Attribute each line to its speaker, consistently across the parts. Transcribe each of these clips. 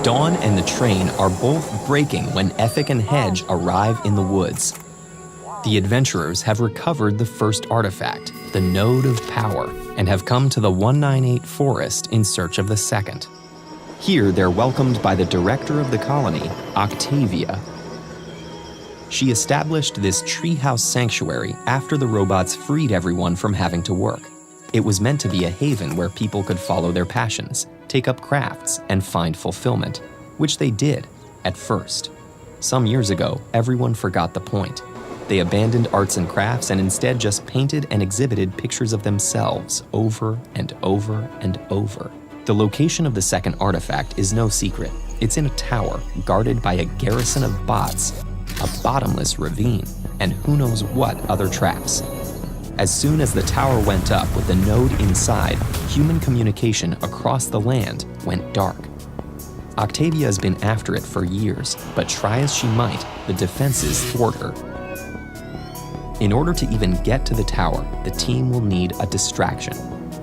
Speaker 1: Dawn and the train are both breaking when Ethic and Hedge arrive in the woods. The adventurers have recovered the first artifact, the Node of Power, and have come to the 198 forest in search of the second. Here, they're welcomed by the director of the colony, Octavia. She established this treehouse sanctuary after the robots freed everyone from having to work. It was meant to be a haven where people could follow their passions, take up crafts, and find fulfillment, which they did at first. Some years ago, everyone forgot the point. They abandoned arts and crafts and instead just painted and exhibited pictures of themselves over and over and over. The location of the second artifact is no secret. It's in a tower guarded by a garrison of bots, a bottomless ravine, and who knows what other traps. As soon as the tower went up with the node inside, human communication across the land went dark. Octavia has been after it for years, but try as she might, the defenses thwart her. In order to even get to the tower, the team will need a distraction.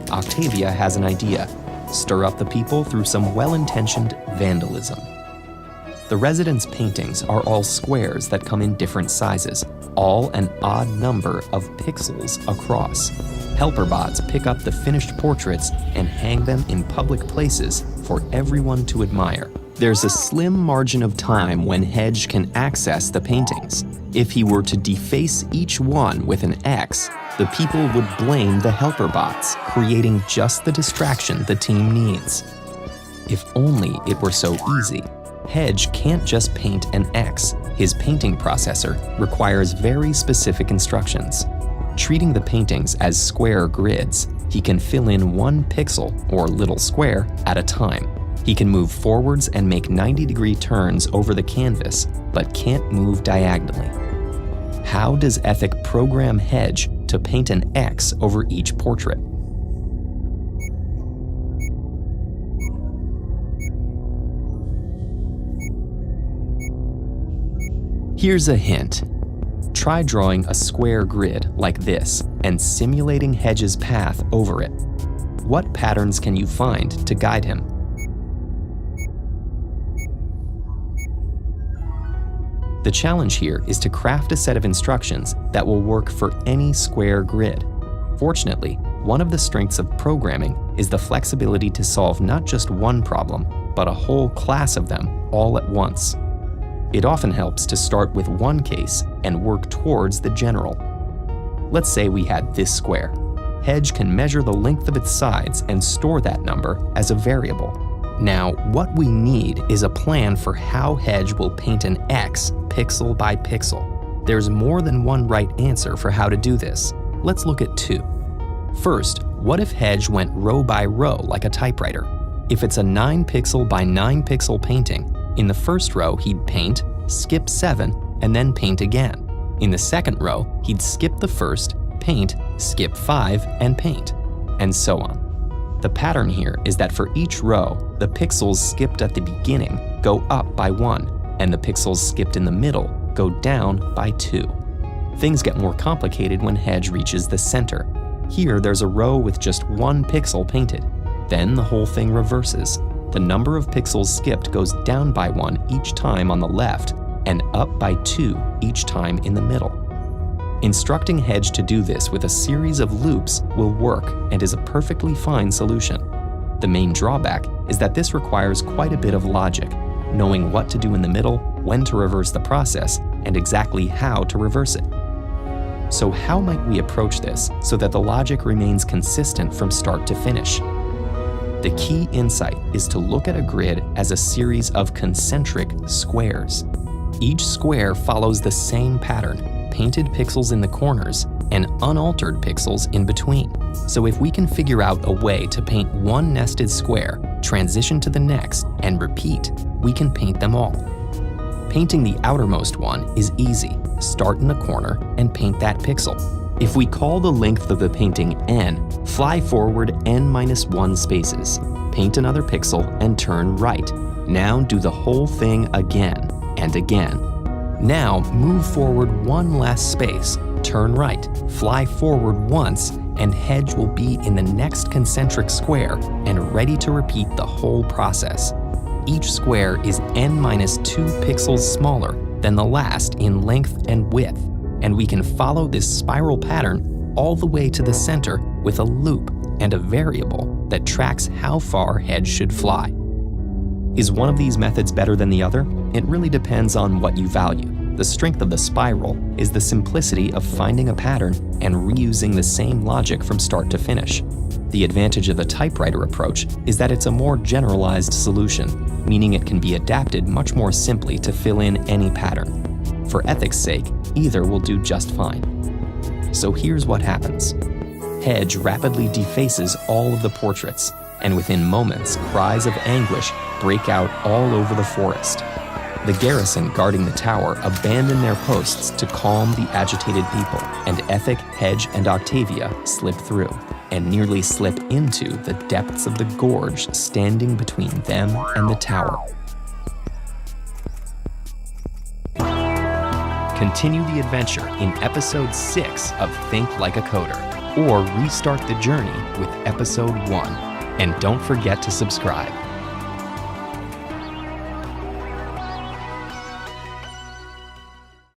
Speaker 1: Octavia has an idea: stir up the people through some well-intentioned vandalism. The residents' paintings are all squares that come in different sizes, all an odd number of pixels across. Helper bots pick up the finished portraits and hang them in public places for everyone to admire. There's a slim margin of time when Hedge can access the paintings. If he were to deface each one with an X, the people would blame the helper bots, creating just the distraction the team needs. If only it were so easy. Hedge can't just paint an X. His painting processor requires very specific instructions. Treating the paintings as square grids, he can fill in one pixel, or little square, at a time. He can move forwards and make 90-degree turns over the canvas, but can't move diagonally. How does Ethic program Hedge to paint an X over each portrait? Here's a hint. Try drawing a square grid like this and simulating Hedge's path over it. What patterns can you find to guide him? The challenge here is to craft a set of instructions that will work for any square grid. Fortunately, one of the strengths of programming is the flexibility to solve not just one problem, but a whole class of them all at once. It often helps to start with one case and work towards the general. Let's say we had this square. Hedge can measure the length of its sides and store that number as a variable. Now, what we need is a plan for how Hedge will paint an X pixel by pixel. There's more than one right answer for how to do this. Let's look at two. First, what if Hedge went row by row like a typewriter? If it's a 9 pixel by 9 pixel painting, in the first row, he'd paint, skip 7, and then paint again. In the second row, he'd skip the first, paint, skip 5, and paint, and so on. The pattern here is that for each row, the pixels skipped at the beginning go up by 1, and the pixels skipped in the middle go down by 2. Things get more complicated when Hedge reaches the center. Here, there's a row with just 1 pixel painted. Then the whole thing reverses. The number of pixels skipped goes down by 1 each time on the left and up by 2 each time in the middle. Instructing Hedge to do this with a series of loops will work and is a perfectly fine solution. The main drawback is that this requires quite a bit of logic, knowing what to do in the middle, when to reverse the process, and exactly how to reverse it. So how might we approach this so that the logic remains consistent from start to finish? The key insight is to look at a grid as a series of concentric squares. Each square follows the same pattern, painted pixels in the corners and unaltered pixels in between. So if we can figure out a way to paint one nested square, transition to the next, and repeat, we can paint them all. Painting the outermost one is easy. Start in the corner and paint that pixel. If we call the length of the painting n, fly forward n-1 spaces, paint another pixel and turn right. Now do the whole thing again and again. Now move forward one last space, turn right, fly forward once, and Hedge will be in the next concentric square and ready to repeat the whole process. each square is n-2 pixels smaller than the last in length and width, and we can follow this spiral pattern all the way to the center with a loop and a variable that tracks how far Hedge should fly. Is one of these methods better than the other? It really depends on what you value. The strength of the spiral is the simplicity of finding a pattern and reusing the same logic from start to finish. The advantage of the typewriter approach is that it's a more generalized solution, meaning it can be adapted much more simply to fill in any pattern. For ethics' sake, either will do just fine. So here's what happens. Hedge rapidly defaces all of the portraits, and within moments, cries of anguish break out all over the forest. The garrison guarding the tower abandon their posts to calm the agitated people, and Ethic, Hedge, and Octavia slip through, and nearly slip into the depths of the gorge standing between them and the tower. Continue the adventure in episode 6 of Think Like a Coder, or restart the journey with episode 1. And don't forget to subscribe.